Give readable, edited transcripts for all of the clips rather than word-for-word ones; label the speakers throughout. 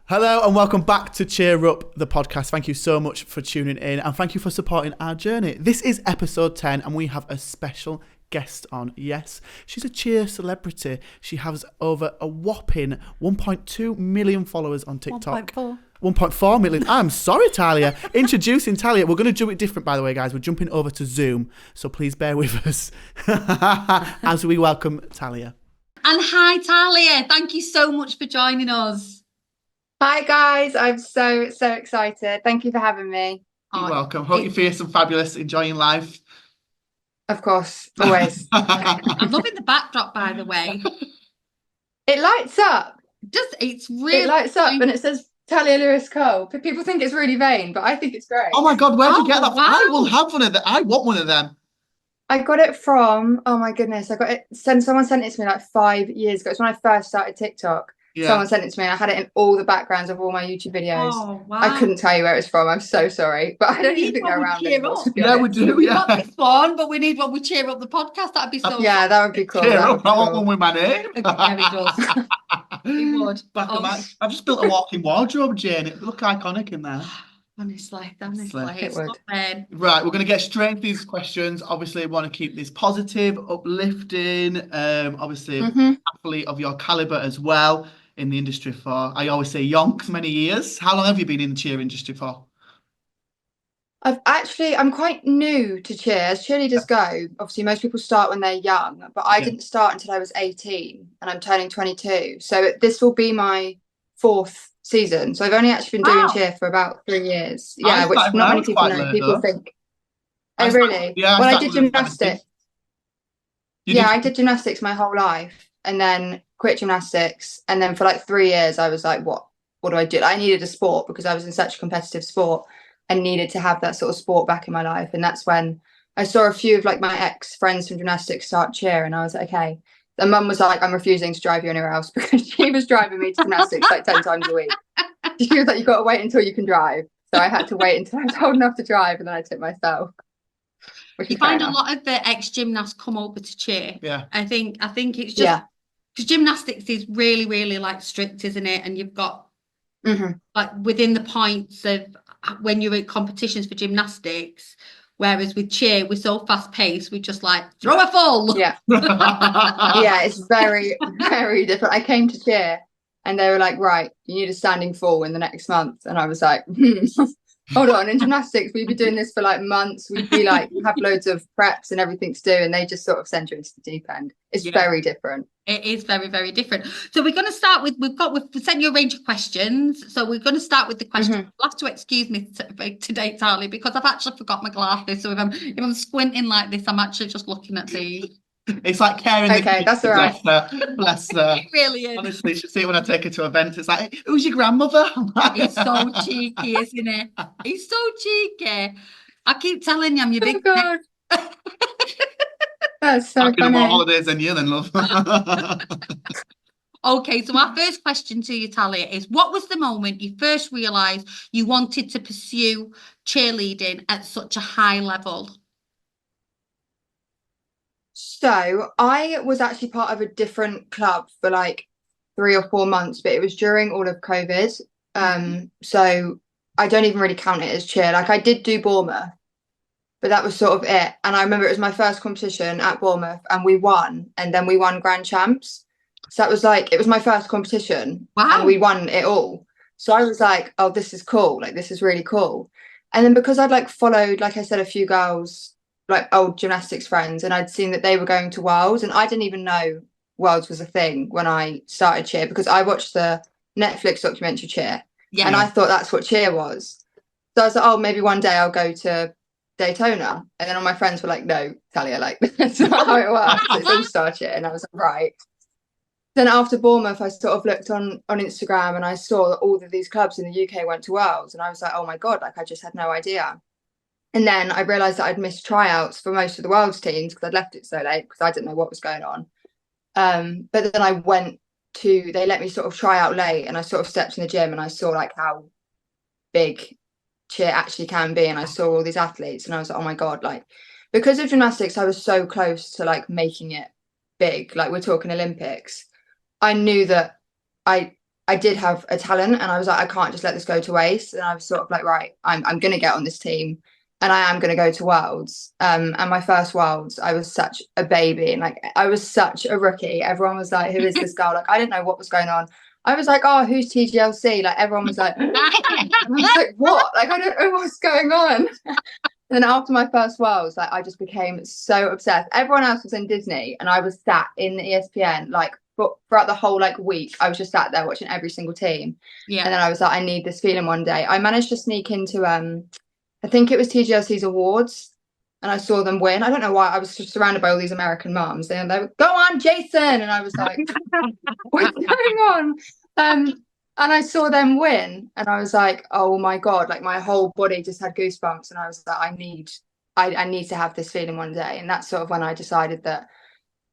Speaker 1: Hello and welcome back to Cheer Up, the podcast. Thank you so much for tuning in and thank you for supporting our journey. This is episode 10 and we have a special guest on. Yes, she's a cheer celebrity. She has over a whopping 1.2 million followers on TikTok. 1.4 million. I'm sorry, Talia. Introducing Talia. We're going to do it different, by the way, guys. We're jumping over to Zoom, so please bear with us as we welcome Talia.
Speaker 2: And hi, Talia. Thank you so much for joining us.
Speaker 3: Hi guys, I'm so excited. Thank you for having me.
Speaker 1: You're welcome. Hope you're feeling fabulous, enjoying life.
Speaker 3: Of course, always.
Speaker 2: I'm loving the backdrop, by the way.
Speaker 3: It lights up.
Speaker 2: It's really
Speaker 3: It lights up and it says Talia Lewis Cole. People think it's really vain, but I think it's great.
Speaker 1: Oh my God, where'd you get that?
Speaker 2: Wow.
Speaker 1: I will have one of them. I want one of them.
Speaker 3: I got it from, oh my goodness, I got it, someone sent it to me like 5 years ago. It's when I first started TikTok. Yeah. Someone sent it to me and I had it in all the backgrounds of all my YouTube videos. Oh, wow. I couldn't tell you where it's from. I'm so sorry. But I don't even think they're around anymore.
Speaker 1: Yeah, we do. Yeah.
Speaker 2: Not this one, but we need one with Cheer Up the podcast. That'd be so
Speaker 3: yeah, that would be cool.
Speaker 1: Cheer Up. I want one with my name.
Speaker 2: Yeah, he does. He would.
Speaker 1: I've just built a walk-in wardrobe, Jane. It look iconic in there.
Speaker 2: Honestly.
Speaker 3: It would.
Speaker 1: Right, we're going to get straight into these questions. Obviously, we want to keep this positive, uplifting. Obviously, athlete of your caliber as well. In the industry for, I always say, yonks, many years. How long have you been in the cheer industry for?
Speaker 3: I'm quite new to cheer. As cheerleaders go, obviously most people start when they're young, but I didn't start until I was 18 and I'm turning 22. So this will be my 4th season. So I've only actually been doing cheer for about 3 years. Yeah, which not many people know. People think, oh really?
Speaker 1: Yeah,
Speaker 3: well, I did gymnastics. I did gymnastics my whole life and then quit gymnastics, and then for like 3 years I was like, what do I do? I needed a sport because I was in such a competitive sport and needed to have that sort of sport back in my life. And that's when I saw a few of like my ex friends from gymnastics start cheer, and I was like, okay. And mum was like, I'm refusing to drive you anywhere else, because she was driving me to gymnastics like 10 times a week. She was like, you've got to wait until you can drive. So I had to wait until I was old enough to drive, and then I took myself.
Speaker 2: You find a lot of the ex gymnasts come over to cheer.
Speaker 1: Yeah.
Speaker 2: I think it's just because gymnastics is really, really like strict, isn't it? And you've got like within the points of when you're at competitions for gymnastics, whereas with cheer we're so fast paced, we just like throw a full.
Speaker 3: Yeah. Yeah, it's very, very different. I came to cheer and they were like, right, you need a standing fall in the next month, and I was like, hold on, in gymnastics we'd be doing this for like months. We'd be like have loads of preps and everything to do, and they just sort of send you into the deep end. It's very different.
Speaker 2: It is very, very different. So we're going to start with, we've sent you a range of questions. So we're going to start with the question. You'll have to excuse me today, Talia, because I've actually forgot my glasses. So if I'm squinting like this, I'm actually just looking at the...
Speaker 1: It's like caring.
Speaker 3: Okay, that's all right.
Speaker 1: Bless her.
Speaker 2: It really is.
Speaker 1: Honestly, you should see it when I take her to events. It's like, who's your grandmother?
Speaker 2: He's so cheeky, isn't he? He's so cheeky. I keep telling you, I'm your big...
Speaker 3: God. That's so funny.
Speaker 1: More holidays than you, then, love.
Speaker 2: Okay, so our first question to you, Talia, is what was the moment you first realised you wanted to pursue cheerleading at such a high level?
Speaker 3: So I was actually part of a different club for like 3 or 4 months, but it was during all of COVID. So I don't even really count it as cheer. Like I did do Bournemouth, but that was sort of it. And I remember it was my first competition at Bournemouth and we won, and then we won Grand Champs. So that was like, it was my first competition.
Speaker 2: Wow.
Speaker 3: And we won it all. So I was like, oh, this is cool. Like, this is really cool. And then because I'd like followed, like I said, a few girls, like old gymnastics friends, and I'd seen that they were going to Worlds, and I didn't even know Worlds was a thing when I started cheer, because I watched the Netflix documentary Cheer. Yeah. And I thought that's what cheer was. So I was like, oh, maybe one day I'll go to Daytona. And then all my friends were like, no, Talia, like that's not how it works. It's all star cheer. And I was like, right. Then after Bournemouth, I sort of looked on Instagram and I saw that all of these clubs in the UK went to Worlds, and I was like, oh my God, like I just had no idea. And then I realised that I'd missed tryouts for most of the Worlds teams because I'd left it so late because I didn't know what was going on. But then I went to, they let me sort of try out late, and I sort of stepped in the gym and I saw like how big cheer actually can be, and I saw all these athletes and I was like, oh my God, like because of gymnastics I was so close to like making it big, like we're talking Olympics. I knew that I I did have a talent, and I was like, I can't just let this go to waste. And I was sort of like, right, I'm going to get on this team, and I am going to go to Worlds. And my first Worlds, I was such a baby, and like I was such a rookie. Everyone was like, who is this girl? Like I didn't know what was going on. I was like, oh, who's TGLC? Like everyone was like, and I was like, what? Like I don't know what's going on. And then after my first Worlds, like I just became so obsessed. Everyone else was in Disney, and I was sat in the ESPN like throughout the whole like week. I was just sat there watching every single team.
Speaker 2: Yeah.
Speaker 3: And then I was like, I need this feeling one day. I managed to sneak into I think it was TGLC's awards, and I saw them win. I don't know why. I was just surrounded by all these American mums, and they would go on, Jason, and I was like, what's going on? And I saw them win, and I was like, oh my God, like my whole body just had goosebumps. And I was like, I need to have this feeling one day. And that's sort of when I decided that,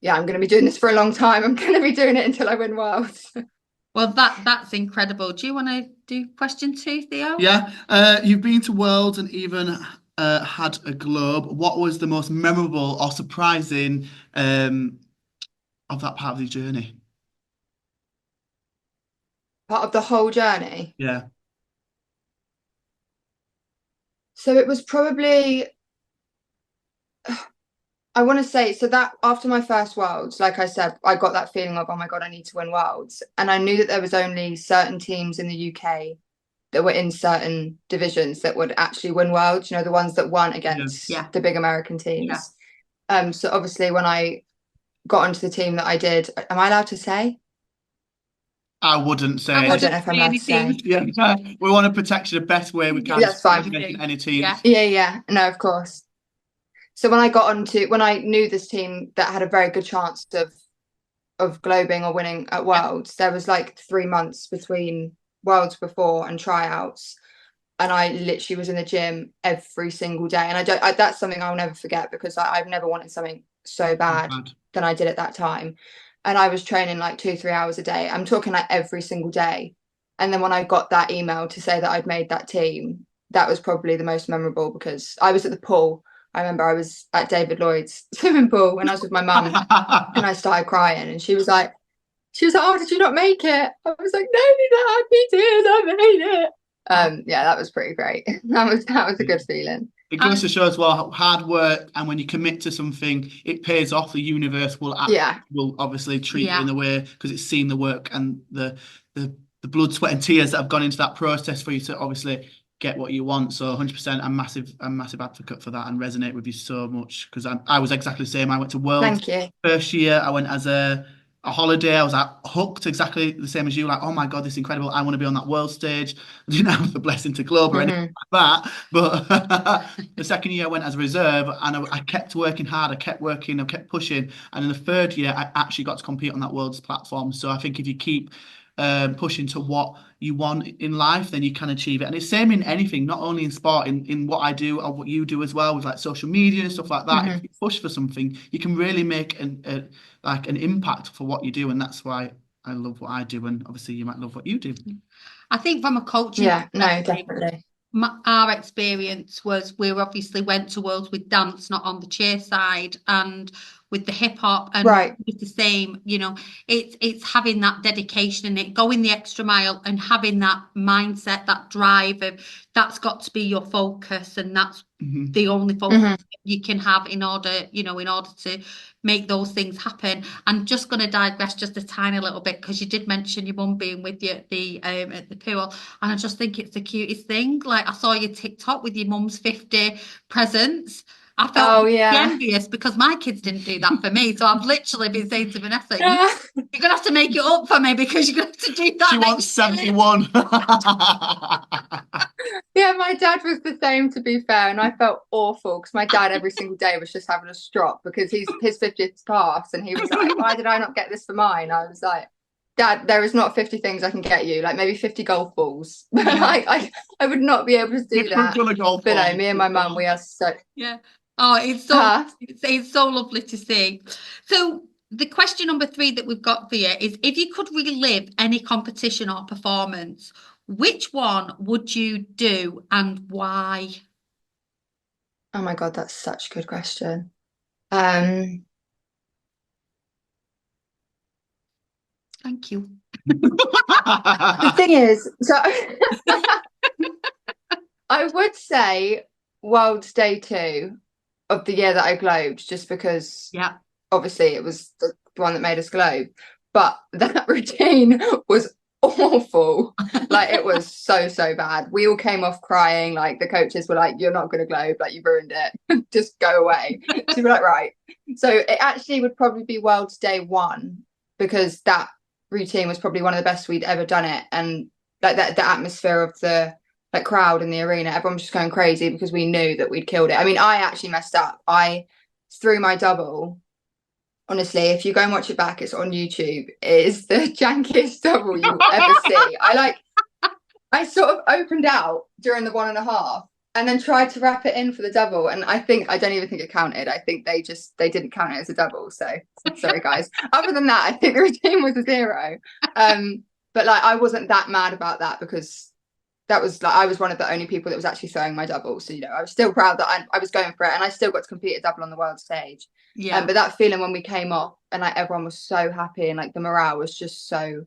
Speaker 3: yeah, I'm going to be doing this for a long time. I'm going to be doing it until I win Worlds.
Speaker 2: Well, that's incredible. Do you want to do question 2, Theo?
Speaker 1: Yeah. You've been to Worlds and even had a globe. What was the most memorable or surprising of that part of the journey?
Speaker 3: Part of the whole journey.
Speaker 1: Yeah.
Speaker 3: So it was probably, I want to say, so that after my first Worlds, like I said, I got that feeling of, oh my God, I need to win Worlds. And I knew that there was only certain teams in the UK that were in certain divisions that would actually win Worlds, you know, the ones that won against the big American teams. So obviously when I got onto the team that I did, am I allowed to say?
Speaker 1: I wouldn't say.
Speaker 3: I don't know if I'm allowed to say.
Speaker 1: Yeah, we want to protect you the best way we can.
Speaker 3: That's fine.
Speaker 1: Any teams.
Speaker 3: Yeah. No, of course. So when I knew this team that had a very good chance of globing or winning at Worlds, there was like 3 months between Worlds before and tryouts, and I literally was in the gym every single day. And that's something I'll never forget, because I've never wanted something so bad than I did at that time. And I was training like 2-3 hours a day. I'm talking like every single day. And then when I got that email to say that I'd made that team, that was probably the most memorable, because I was at the pool. I remember I was at David Lloyd's swimming pool when I was with my mum, and I started crying, and she was like, oh, did you not make it? I was like, no, Dad, me too, I made it. Yeah, that was pretty great. That was a good feeling.
Speaker 1: It goes to show as well, hard work, and when you commit to something, it pays off. The universe will obviously treat you in the way, because it's seen the work and the blood, sweat, and tears that have gone into that process for you to obviously get what you want. So 100%, I'm massive advocate for that, and resonate with you so much, because I was exactly the same. I went to Worlds.
Speaker 3: Thank you.
Speaker 1: First year, I went as a holiday. I was like hooked, exactly the same as you. Like, oh my God, this is incredible. I want to be on that world stage. I didn't have the blessing to globe or anything like that. But the second year I went as a reserve, and I kept working hard. I kept working. I kept pushing. And in the third year, I actually got to compete on that world's platform. So I think if you keep pushing to what you want in life, then you can achieve it. And it's same in anything, not only in sport, in what I do or what you do as well, with like social media and stuff like that. If you push for something, you can really make an impact for what you do. And that's why I love what I do, and obviously you might love what you do.
Speaker 2: I think from a coaching
Speaker 3: definitely.
Speaker 2: Our experience was we obviously went to Worlds with dance, not on the cheer side, and with the hip hop, and it's the same, you know, it's having that dedication in it, going the extra mile, and having that mindset, that drive of that's got to be your focus, and that's the only focus you can have in order to make those things happen. I'm just going to digress just a tiny little bit, because you did mention your mum being with you at the pool, and I just think it's the cutest thing. Like, I saw your TikTok with your mum's 50 presents. I felt envious, because my kids didn't do that for me. So I've literally been saying to Vanessa, you're gonna have to make it up for me, because you're gonna have to do that.
Speaker 1: She wants 71.
Speaker 3: Yeah, my dad was the same, to be fair, and I felt awful, because my dad every single day was just having a strop, because his 50th passed, and he was like, why did I not get this for mine? I was like, Dad, there is not 50 things I can get you, like maybe 50 golf balls. Like I would not be able to do that. But no, me and my mum, we are so
Speaker 2: it's so lovely to see. So the question number 3 that we've got for you is, if you could relive any competition or performance, which one would you do and why?
Speaker 3: Oh my God, that's such a good question.
Speaker 2: Thank you.
Speaker 3: The thing is, so I would say World's Day 2 of the year that I globed, just because obviously it was the one that made us globe. But that routine was awful. Like, it was so bad. We all came off crying. Like, the coaches were like, "You're not going to globe. Like, you've ruined it. Just go away." So we're like, right. So it actually would probably be World's Day 1, because that routine was probably one of the best we'd ever done it. And like that, the atmosphere of the like crowd in the arena, everyone was just going crazy because we knew that we'd killed it. I mean, I actually messed up. I threw my double. Honestly, if you go and watch it back, it's on YouTube. It is the jankiest double you'll ever see. I sort of opened out during the 1.5 and then tried to wrap it in for the double. And I don't even think it counted. I think they didn't count it as a double. So sorry, guys. Other than that, I think the routine was a 0. But like, I wasn't that mad about that, because that was like, I was one of the only people that was actually throwing my double. So, you know, I was still proud that I was going for it, and I still got to compete a double on the world stage. Yeah. But that feeling when we came off and like everyone was so happy and like the morale was just so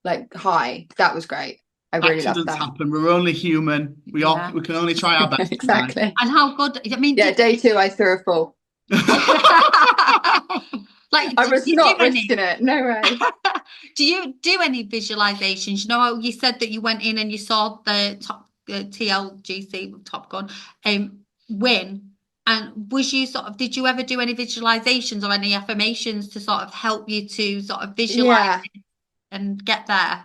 Speaker 3: like high, that was great. I really loved that.
Speaker 1: Happen. We're only human. We can only try our best.
Speaker 3: Exactly.
Speaker 2: And how good, I mean,
Speaker 3: day 2 I threw a full. Like, I was not risking it. No way.
Speaker 2: Do you do any visualizations? You know, you said that you went in and you saw the top TLGC Top Gun win. And was you did you ever do any visualizations or any affirmations to sort of help you to sort of visualize and get there?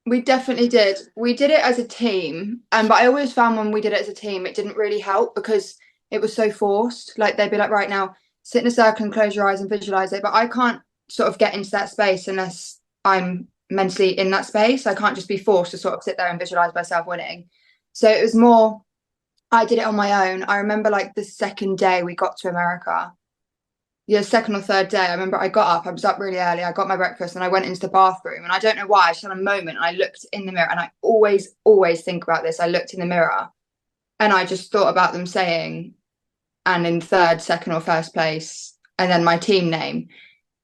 Speaker 3: We definitely did. We did it as a team. But I always found when we did it as a team, it didn't really help because it was so forced. Like, they'd be like, "Right now, sit in a circle and close your eyes and visualize it." But I can't sort of get into that space unless I'm mentally in that space. I can't just be forced to sort of sit there and visualize myself winning. So it was more, I did it on my own. I remember like the second day we got to America, second or third day, I remember I got up, I was up really early, I got my breakfast and I went into the bathroom, and I don't know why, I just had a moment and I looked in the mirror, and I always think about this. I looked in the mirror and I just thought about them saying, "And in third, second or first place," and then my team name.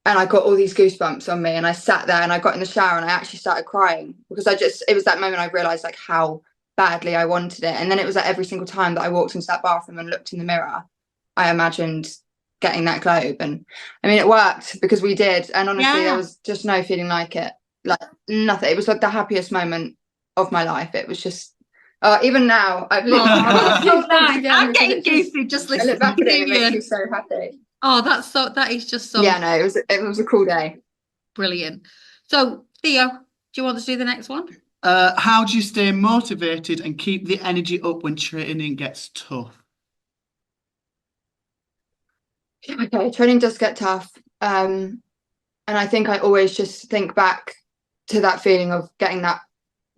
Speaker 3: And I got all these goosebumps on me, and I sat there and I got in the shower and I actually started crying, because it was that moment I realized like how badly I wanted it. And then it was like every single time that I walked into that bathroom and looked in the mirror, I imagined getting that globe. And I mean, it worked, because we did. And honestly, there was just no feeling like it, like nothing. It was like the happiest moment of my life. It was just, even now, I've literally
Speaker 2: I'm getting goosey just listening.
Speaker 3: I look back at it and it makes me so happy.
Speaker 2: Oh, that is just so.
Speaker 3: Yeah, no, it was a cool day.
Speaker 2: Brilliant. So, Theo, do you want to do the next one?
Speaker 1: How do you stay motivated and keep the energy up when training gets tough?
Speaker 3: Okay, training does get tough. And I think I always just think back to that feeling of getting that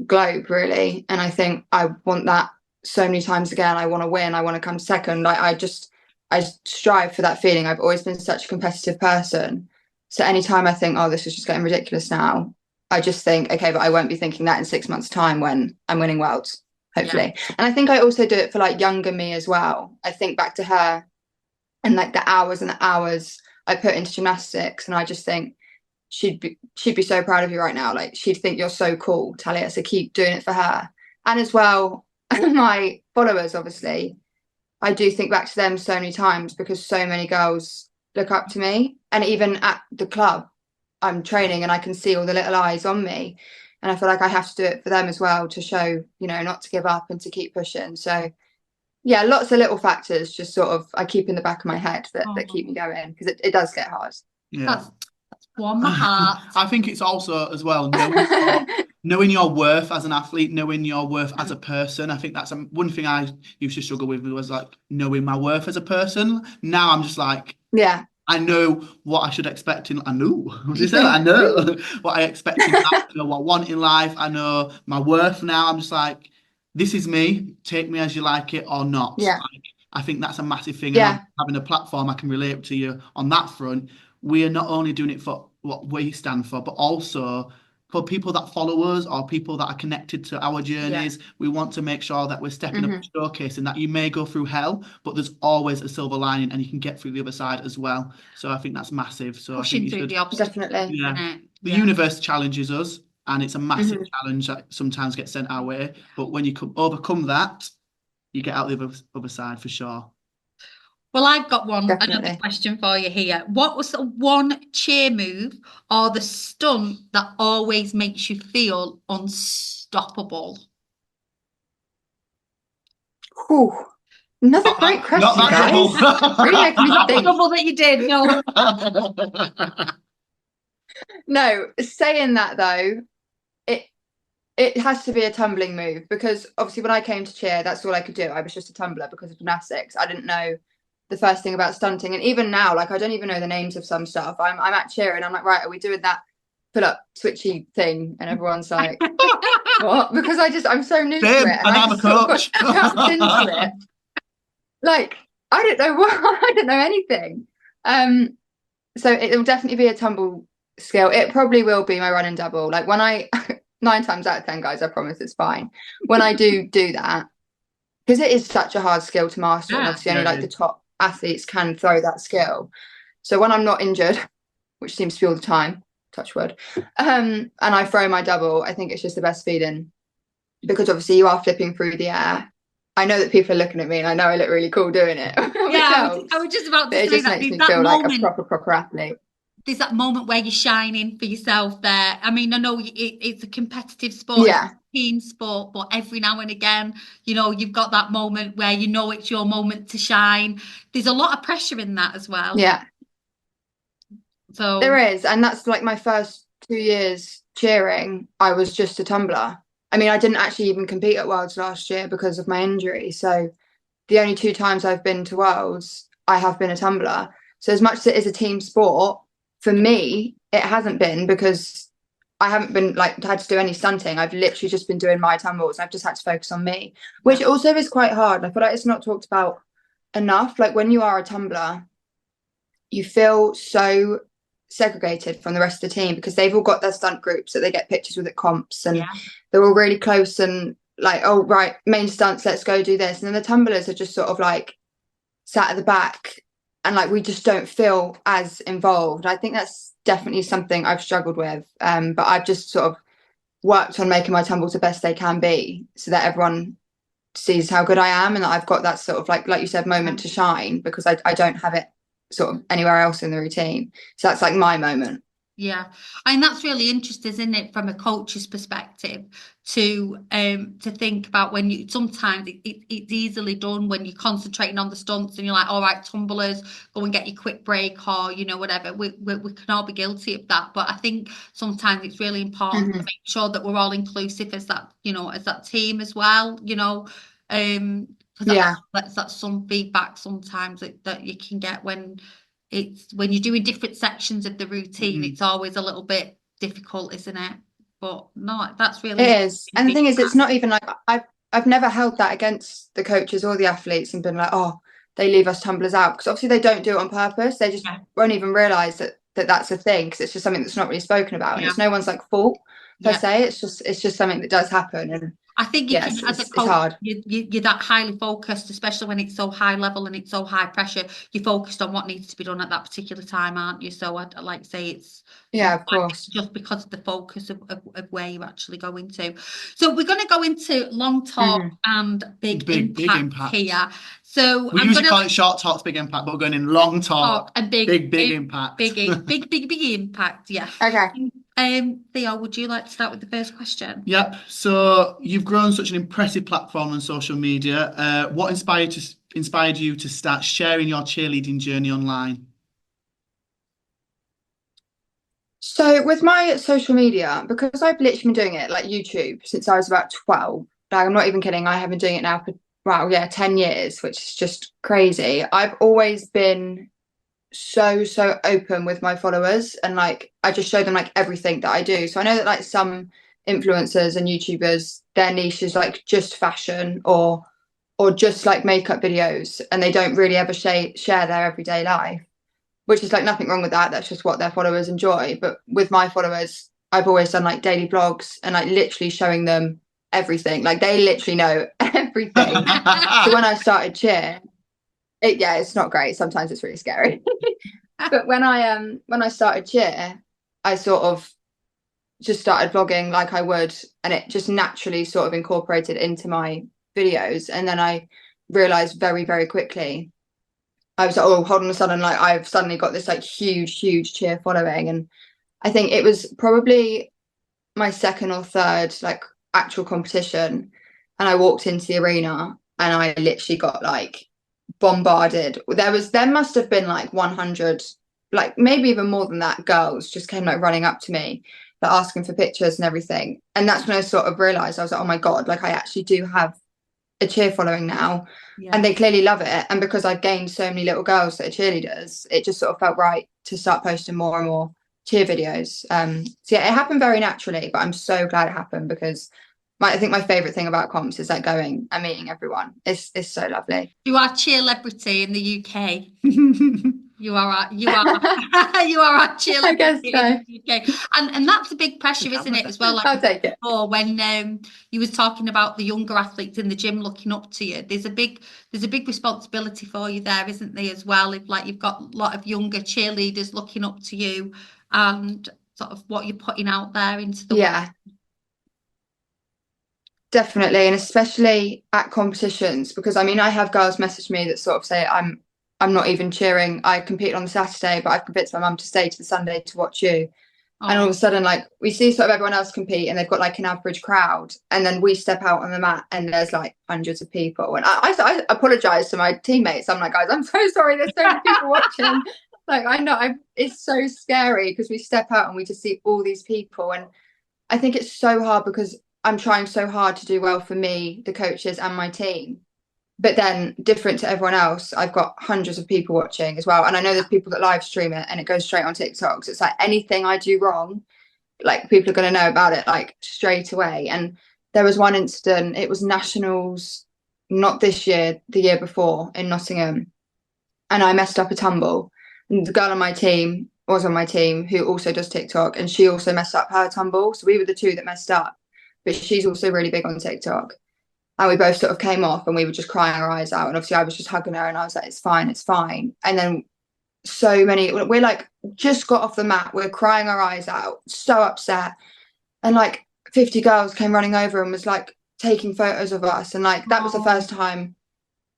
Speaker 3: globe, really. And I think I want that so many times again. I want to win. I want to come second. I strive for that feeling. I've always been such a competitive person. So anytime I think, "Oh, this is just getting ridiculous now," I just think, okay, but I won't be thinking that in 6 months' time when I'm winning worlds, hopefully. Yeah. And I think I also do it for like younger me as well. I think back to her and like the hours and the hours I put into gymnastics, and I just think she'd be so proud of you right now. Like, she'd think you're so cool, Talia. So keep doing it for her. And as well, my followers, obviously, I do think back to them so many times, because so many girls look up to me. And even at the club, I'm training and I can see all the little eyes on me, and I feel like I have to do it for them as well, to show, not to give up and to keep pushing. So yeah, lots of little factors just sort of I keep in the back of my head that keep me going, because it does get hard.
Speaker 1: Yeah,
Speaker 2: that's warm my heart.
Speaker 1: I think it's also as well knowing your worth as an athlete, knowing your worth as a person. I think that's one thing I used to struggle with, was like knowing my worth as a person. Now I'm just like, I know what I should expect in. I know what I expect in life. I know what I want in life. I know my worth now. I'm just like, this is me. Take me as you like it or not.
Speaker 3: Yeah.
Speaker 1: I think that's a massive thing. And having a platform, I can relate to you on that front. We are not only doing it for what we stand for, but also for people that follow us or people that are connected to our journeys. We want to make sure that we're stepping up and showcasing that you may go through hell, but there's always a silver lining and you can get through the other side as well. So I think that's massive. So
Speaker 2: pushing
Speaker 1: I think
Speaker 2: through the obstacles.
Speaker 3: Definitely.
Speaker 1: Yeah. the universe challenges us, and it's a massive challenge that sometimes gets sent our way. But when you overcome that, you get out the other side for sure.
Speaker 2: Well, I've got
Speaker 3: Definitely.
Speaker 2: another question for you here. What was the one cheer move or the stunt that always makes you feel unstoppable?
Speaker 3: Ooh, another great question,
Speaker 1: not that
Speaker 3: guys.
Speaker 1: double.
Speaker 3: Really making me
Speaker 2: Not the
Speaker 3: think.
Speaker 2: double that you did, no.
Speaker 3: No, saying that though, it has to be a tumbling move, because obviously when I came to cheer, that's all I could do. I was just a tumbler because of gymnastics. I didn't know the first thing about stunting, and even now, like, I don't even know the names of some stuff. I'm at cheer and I'm like, right, are we doing that pull up switchy thing? And everyone's like, what? Because I'm so new to it, and
Speaker 1: I'm a coach.
Speaker 3: Sort of got chucked into it. Like, I don't know what, I don't know anything. So it will definitely be a tumble skill. It probably will be my running double. Like, when I 9 times out of 10, guys, I promise it's fine. When I do that, because it is such a hard skill to master, and obviously only like the top athletes can throw that skill. So when I'm not injured, which seems to be all the time, touch wood, and I throw my double, I think it's just the best feeling, because obviously you are flipping through the air. I know that people are looking at me, and I know I look really cool doing it.
Speaker 2: Yeah, I was just about to say
Speaker 3: it just makes me feel like a proper athlete.
Speaker 2: There's that moment where you're shining for yourself there. I mean, I know it's a competitive sport, it's a team sport, but every now and again, you know, you've got that moment where you know it's your moment to shine. There's a lot of pressure in that as well.
Speaker 3: Yeah.
Speaker 2: So
Speaker 3: there is, and that's like my first 2 years cheering, I was just a tumbler. I mean, I didn't actually even compete at Worlds last year because of my injury. So the only 2 times I've been to Worlds, I have been a tumbler. So as much as it is a team sport, for me, it hasn't been, because I haven't been like had to do any stunting. I've literally just been doing my tumbles. I've just had to focus on me, which also is quite hard. I feel like it's not talked about enough. Like, when you are a tumbler, you feel so segregated from the rest of the team, because they've all got their stunt groups that they get pictures with at comps, and they're all really close and like, oh right, main stunts, let's go do this. And then the tumblers are just sort of like sat at the back, and like we just don't feel as involved. I think that's definitely something I've struggled with, but I've just sort of worked on making my tumbles the best they can be, so that everyone sees how good I am, and that I've got that sort of like you said, moment to shine, because I don't have it sort of anywhere else in the routine. So that's like my moment.
Speaker 2: Yeah, and that's really interesting, isn't it, from a coach's perspective, to think about when you sometimes it's easily done when you're concentrating on the stunts and you're like, all right, tumblers, go and get your quick break, or you know, whatever. We can all be guilty of that, but I think sometimes it's really important to make sure that we're all inclusive as that, you know, as that team as well, you know, that's some feedback sometimes that you can get when you're doing different sections of the routine. It's always a little bit difficult, isn't it? But no, that's really
Speaker 3: it is. And the thing is, it's not even like I've never held that against the coaches or the athletes and been like, oh, they leave us tumblers out, because obviously they don't do it on purpose. They just won't even realize that that's a thing, because it's just something that's not really spoken about, and it's no one's like fault per se. It's just something that does happen. And
Speaker 2: I think you can, as a coach, you're that highly focused, especially when it's so high level and it's so high pressure. You're focused on what needs to be done at that particular time, aren't you? So I'd like to say it's
Speaker 3: of course,
Speaker 2: just because of the focus of where you're actually going to. So we're going to go into long talk and big impact here. So
Speaker 1: we usually call it short talks, big impact, but we're going in long talk
Speaker 2: and big impact. Big impact. Yeah.
Speaker 3: Okay.
Speaker 2: Theo, would you like to start with the first question?
Speaker 1: Yep. So you've grown such an impressive platform on social media. What inspired you to start sharing your cheerleading journey online?
Speaker 3: So with my social media, because I've literally been doing it like YouTube since I was about 12. Like, I'm not even kidding. I have been doing it now for 10 years, which is just crazy. I've always been so open with my followers, and like I just show them like everything that I do. So I know that like some influencers and YouTubers, their niche is like just fashion or just like makeup videos, and they don't really ever share their everyday life, which is like nothing wrong with that. That's just what their followers enjoy. But with my followers, I've always done like daily vlogs and like literally showing them everything. Like, they literally know everything. So when I started cheer, it's not great. Sometimes it's really scary. But when I started cheer, I sort of just started vlogging like I would, and it just naturally sort of incorporated into my videos. And then I realized very, very quickly, I was like, oh, hold on a sudden, like I've suddenly got this like huge cheer following. And I think it was probably my second or third like actual competition, and I walked into the arena and I literally got like bombarded. There must have been like 100, like maybe even more than that, girls just came like running up to me, like asking for pictures and everything. And that's when I sort of realized, I was like, oh my God, like I actually do have a cheer following now. And they clearly love it. And because I've gained so many little girls that are cheerleaders, it just sort of felt right to start posting more and more cheer videos. So yeah, it happened very naturally, but I'm so glad it happened, because I think my favorite thing about comps is like going and meeting everyone. It's so lovely.
Speaker 2: You are Cheerlebrity in the UK. You are you are you are our Cheerlebrity
Speaker 3: I guess so.
Speaker 2: in the UK. And that's a big pressure, isn't it, as well? Like
Speaker 3: I'll take it.
Speaker 2: before, when you was talking about the younger athletes in the gym looking up to you, there's a big responsibility for you there, isn't there, as well? If like you've got a lot of younger cheerleaders looking up to you and sort of what you're putting out there into the world.
Speaker 3: Definitely, and especially at competitions, because I mean I have girls message me that sort of say I'm not even cheering. I competed on the Saturday, but I've convinced my mum to stay to the Sunday to watch you. And all of a sudden, like we see sort of everyone else compete and they've got like an average crowd, and then we step out on the mat and there's like hundreds of people. And I apologize to my teammates. I'm like, guys, I'm so sorry, there's so many people watching. Like I know it's so scary because we step out and we just see all these people. And I think it's so hard because I'm trying so hard to do well for me, the coaches and my team. But then different to everyone else, I've got hundreds of people watching as well. And I know there's people that live stream it and it goes straight on TikTok. So it's like anything I do wrong, like people are going to know about it like straight away. And there was one incident, it was nationals, not this year, the year before in Nottingham. And I messed up a tumble. And the girl on my team was on my team who also does TikTok, and she also messed up her tumble. So we were the two that messed up. But she's also really big on TikTok. And we both sort of came off and we were just crying our eyes out. And obviously I was just hugging her and I was like, it's fine, it's fine. And then so many, we're like, just got off the mat. We're crying our eyes out, so upset. And like 50 girls came running over and was like taking photos of us. And like, that was the first time,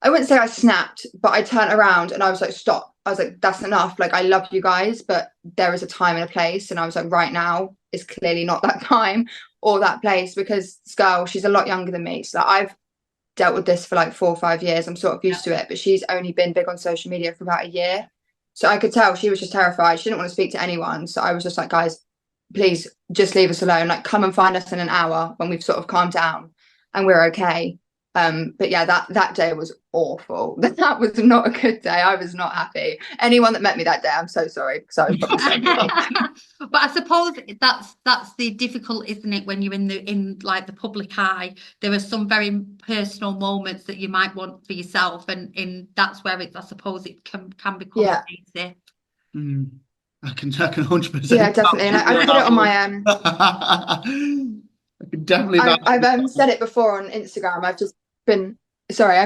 Speaker 3: I wouldn't say I snapped, but I turned around and I was like, stop. I was like, that's enough. Like, I love you guys, but there is a time and a place. And I was like, right now is clearly not that time or that place, because this girl, she's a lot younger than me. So like, I've dealt with this for like 4 or 5 years. I'm sort of used to it, but she's only been big on social media for about a year. So I could tell she was just terrified. She didn't want to speak to anyone. So I was just like, guys, please just leave us alone. Like, come and find us in an hour when we've sort of calmed down and we're okay. But yeah, that day was awful. That was not a good day. I was not happy. Anyone that met me that day, I'm so sorry, because I was probably so
Speaker 2: But I suppose that's the difficult, isn't it, when you're in like the public eye? There are some very personal moments that you might want for yourself, and that's where I suppose it can become easy.
Speaker 1: I can 100%.
Speaker 3: Yeah, definitely. And I put it on my
Speaker 1: I can definitely.
Speaker 3: I've said it before on Instagram. I've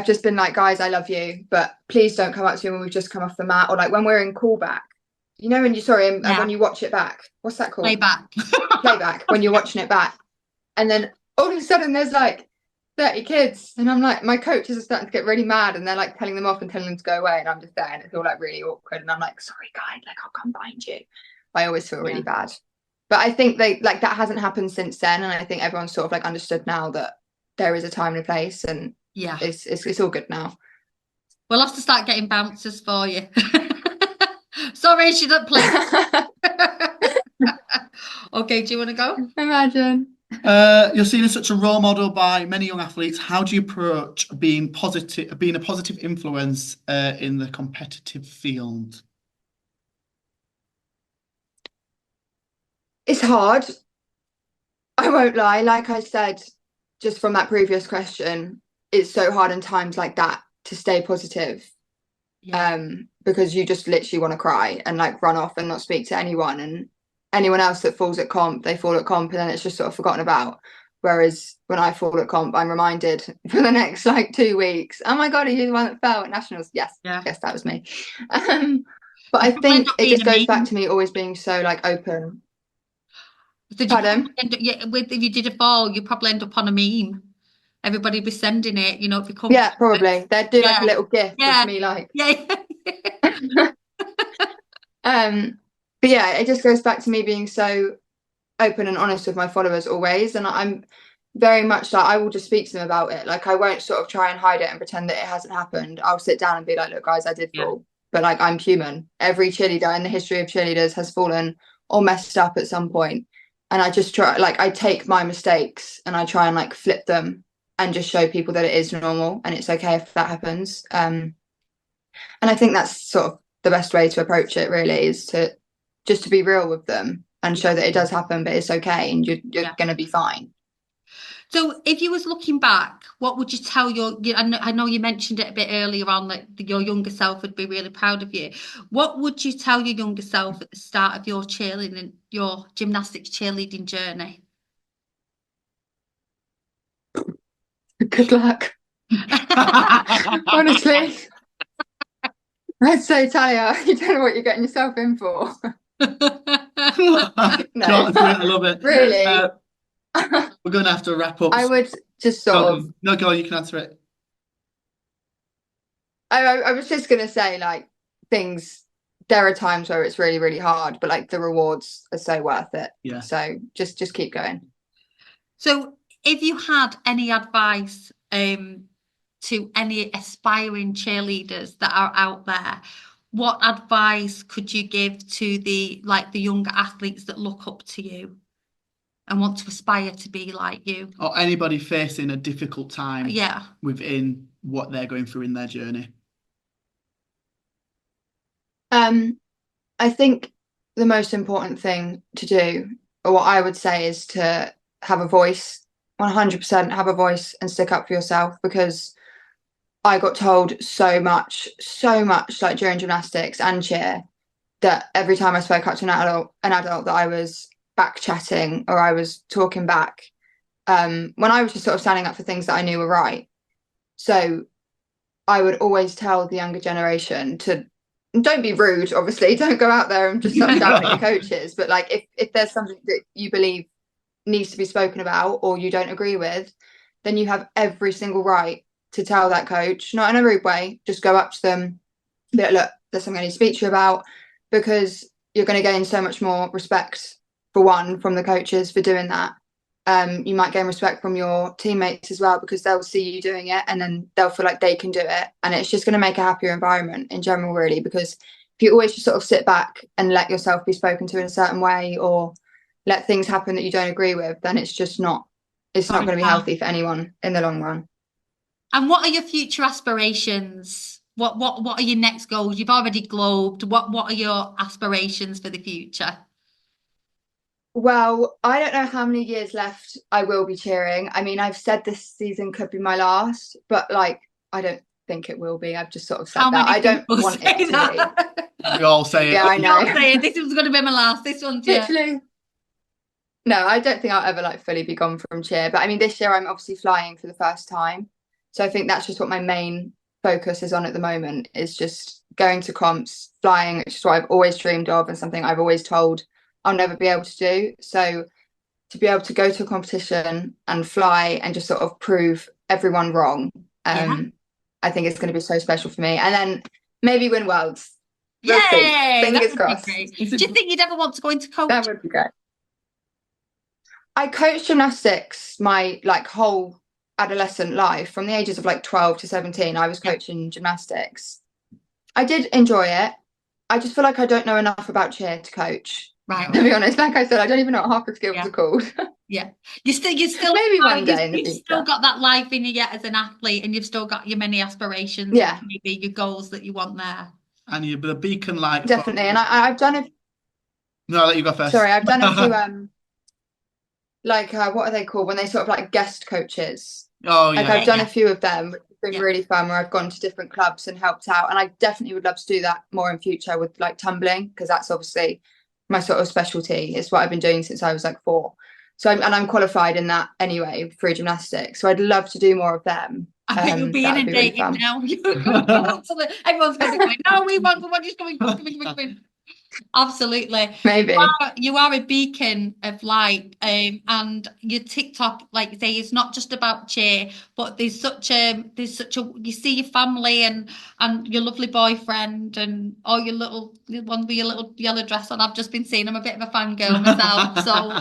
Speaker 3: just been like, guys, I love you, but please don't come up to me when we've just come off the mat, or like when we're in callback. You know, when when you watch it back, what's that called? Playback. When you're watching it back, and then all of a sudden there's like 30 kids, and I'm like, my coaches are starting to get really mad, and they're like telling them off and telling them to go away, and I'm just there, and it's all like really awkward, and I'm like, sorry guys, like I'll come find you. I always feel really bad, but I think that hasn't happened since then, and I think everyone's sort of like understood now that there is a time and a place, and it's all good now.
Speaker 2: We'll have to start getting bouncers for you. Sorry, she doesn't play. Okay, do you want to go?
Speaker 3: Imagine.
Speaker 1: You're seen as such a role model by many young athletes. How do you approach being a positive influence in the competitive field?
Speaker 3: It's hard. I won't lie. Like I said, just from that previous question, it's so hard in times like that to stay positive. Because you just literally want to cry and like run off and not speak to anyone, and anyone else that falls at comp, they fall at comp and then it's just sort of forgotten about. Whereas when I fall at comp, I'm reminded for the next like 2 weeks, oh my God, are you the one that fell at nationals? Yes, that was me. But I think it just goes back to me always being so like open.
Speaker 2: So
Speaker 3: Pardon?
Speaker 2: if you did a fall, you'd probably end up on a meme. Everybody be sending it, you know, if you come.
Speaker 3: Yeah, probably. They'd do like a little gif
Speaker 2: yeah,
Speaker 3: of me like.
Speaker 2: yeah.
Speaker 3: But yeah, it just goes back to me being so open and honest with my followers always. And I'm very much like, I will just speak to them about it. Like, I won't sort of try and hide it and pretend that it hasn't happened. I'll sit down and be like, look, guys, I did fall. But like, I'm human. Every cheerleader in the history of cheerleaders has fallen or messed up at some point. And I just try, like, I take my mistakes and I try and like flip them and just show people that it is normal and it's okay if that happens. And I think that's sort of the best way to approach it, really, is to just to be real with them and show that it does happen, but it's okay and you're going to be fine.
Speaker 2: So if you was looking back, what would you tell I know you mentioned it a bit earlier on that your younger self would be really proud of you. What would you tell your younger self at the start of your cheerleading, your gymnastics cheerleading journey?
Speaker 3: Good luck. Honestly. I'd say, Talia, you don't know what you're getting yourself in for.
Speaker 1: No. I love it.
Speaker 3: Really?
Speaker 1: We're going to have to wrap up.
Speaker 3: I would just sort of...
Speaker 1: No, go on, you can answer it.
Speaker 3: I was just going to say, like, there are times where it's really, really hard, but like the rewards are so worth it.
Speaker 1: Yeah.
Speaker 3: So just keep going.
Speaker 2: So if you had any advice to any aspiring cheerleaders that are out there, what advice could you give to the younger athletes that look up to you and want to aspire to be like you?
Speaker 1: Or anybody facing a difficult time within what they're going through in their journey?
Speaker 3: I think the most important thing to do, or what I would say, is to have a voice, 100% have a voice and stick up for yourself, because I got told so much, like during gymnastics and cheer, that every time I spoke up to an adult that I was back chatting or I was talking back, when I was just sort of standing up for things that I knew were right. So I would always tell the younger generation to don't be rude, obviously, don't go out there and just shout at your coaches, but like if there's something that you believe needs to be spoken about or you don't agree with, then you have every single right to tell that coach, not in a rude way, just go up to them, be like, look, there's something I need to speak to you about, because you're going to gain so much more respect, for one, from the coaches for doing that. You might gain respect from your teammates as well, because they'll see you doing it and then they'll feel like they can do it, and it's just going to make a happier environment in general, really, because if you always just sort of sit back and let yourself be spoken to in a certain way or let things happen that you don't agree with, then it's not going to be healthy for anyone in the long run.
Speaker 2: And what are your future aspirations? What are your next goals? You've already globed. What are your aspirations for the future?
Speaker 3: Well, I don't know how many years left I will be cheering. I mean, I've said this season could be my last, but like, I don't think it will be. I've just sort of said that. I don't want it to be.
Speaker 1: We all say it.
Speaker 3: Yeah, I know.
Speaker 2: This was going to be my last. This one's
Speaker 3: literally. No, I don't think I'll ever like fully be gone from cheer. But I mean, this year I'm obviously flying for the first time. So I think that's just what my main focus is on at the moment, is just going to comps, flying, which is what I've always dreamed of and something I've always told I'll never be able to do. So to be able to go to a competition and fly and just sort of prove everyone wrong, I think it's going to be so special for me. And then maybe win worlds.
Speaker 2: Yay!
Speaker 3: Fingers crossed.
Speaker 2: Do you think you'd ever want to go into coaching?
Speaker 3: That would be great. I coached gymnastics my like whole adolescent life, from the ages of like 12 to 17. I was coaching gymnastics. I did enjoy it. I just feel like I don't know enough about cheer to coach.
Speaker 2: Right.
Speaker 3: To be honest, like I said, I don't even know what half the skills are called.
Speaker 2: Yeah. You still
Speaker 3: maybe one day
Speaker 2: you've still got that life in you yet as an athlete, and you've still got your many aspirations.
Speaker 3: Yeah.
Speaker 2: Maybe your goals that you want there.
Speaker 1: And you're the beacon light.
Speaker 3: Definitely. And I've done it.
Speaker 1: No, I'll let you go first.
Speaker 3: Sorry, I've done a few what are they called when they sort of like guest coaches?
Speaker 1: Oh yeah.
Speaker 3: Like I've done a few of them, which has been really fun, where I've gone to different clubs and helped out. And I definitely would love to do that more in future with like tumbling, because that's obviously my sort of specialty. It's what I've been doing since I was like 4. So I'm qualified in that anyway through gymnastics. So I'd love to do more of them.
Speaker 2: I bet you'll be inundated now. Everyone's going to be going, no, we want you coming. Absolutely.
Speaker 3: Maybe.
Speaker 2: You are a beacon of light, and your TikTok, like you say, is not just about cheer, but there's such a you see your family and your lovely boyfriend and all your little one with your little yellow dress on. I've just been seeing. I'm a bit of a fangirl myself, so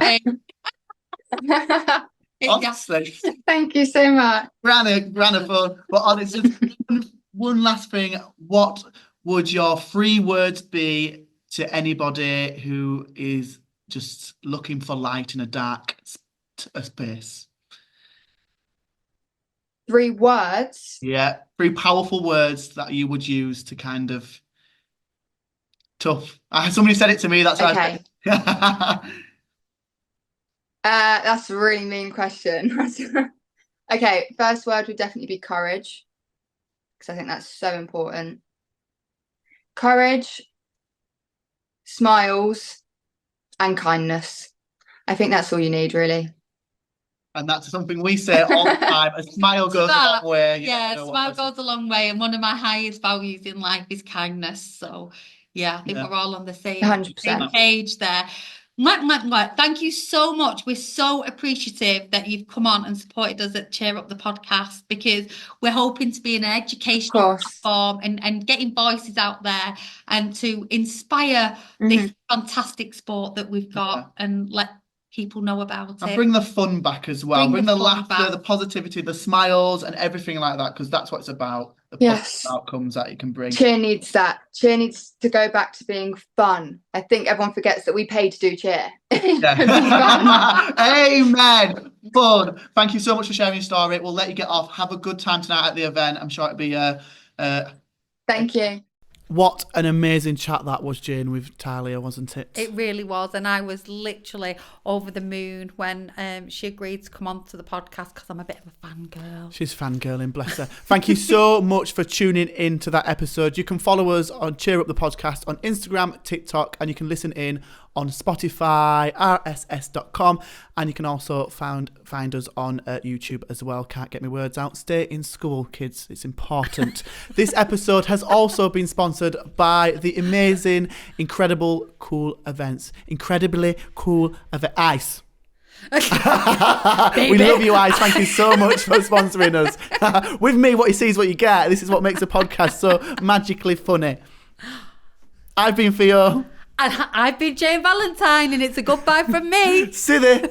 Speaker 1: Honestly,
Speaker 3: thank you so much.
Speaker 1: Granny fun. But honestly, one last thing. What would your 3 words be to anybody who is just looking for light in a dark space?
Speaker 3: 3 words.
Speaker 1: Yeah, 3 powerful words that you would use to kind of tough. Somebody said it to me. That's why.
Speaker 3: Okay. That's a really mean question. Okay, first word would definitely be courage, because I think that's so important. Courage, smiles, and kindness. I think that's all you need, really.
Speaker 1: And that's something we say all the time. A smile goes a long way.
Speaker 2: Yeah, a smile goes a long way. And one of my highest values in life is kindness. So, yeah, I think we're all on the same
Speaker 3: 100%.
Speaker 2: page there. Thank you so much. We're so appreciative that you've come on and supported us at Cheer Up the podcast, because we're hoping to be an educational platform and getting voices out there and to inspire this fantastic sport that we've got and let people know about it.
Speaker 1: And bring the fun back as well. Bring the laughter, the positivity, the smiles and everything like that, because that's what it's about. The positive outcomes that you can bring.
Speaker 3: Cheer needs that. Cheer needs to go back to being fun. I think everyone forgets that we pay to do cheer.
Speaker 1: Amen. Fun. Thank you so much for sharing your story. We'll let you get off. Have a good time tonight at the event. I'm sure it'll be
Speaker 3: Thank you.
Speaker 1: What an amazing chat that was, Jane, with Talia, wasn't it?
Speaker 2: It really was. And I was literally over the moon when she agreed to come on to the podcast, because I'm a bit of a fangirl.
Speaker 1: She's fangirling, bless her. Thank you so much for tuning in to that episode. You can follow us on Cheer Up the Podcast on Instagram, TikTok, and you can listen in on Spotify, rss.com, and you can also find us on YouTube as well. Can't get my words out. Stay in school, kids. It's important. This episode has also been sponsored by the amazing, incredible, cool events. Incredibly cool Ice. We love you, Ice. Thank you so much for sponsoring us. With me, what you see is what you get. This is what makes a podcast so magically funny. I've been Theo.
Speaker 2: And I've been Jane Valentine, and it's a goodbye from me.
Speaker 1: See you.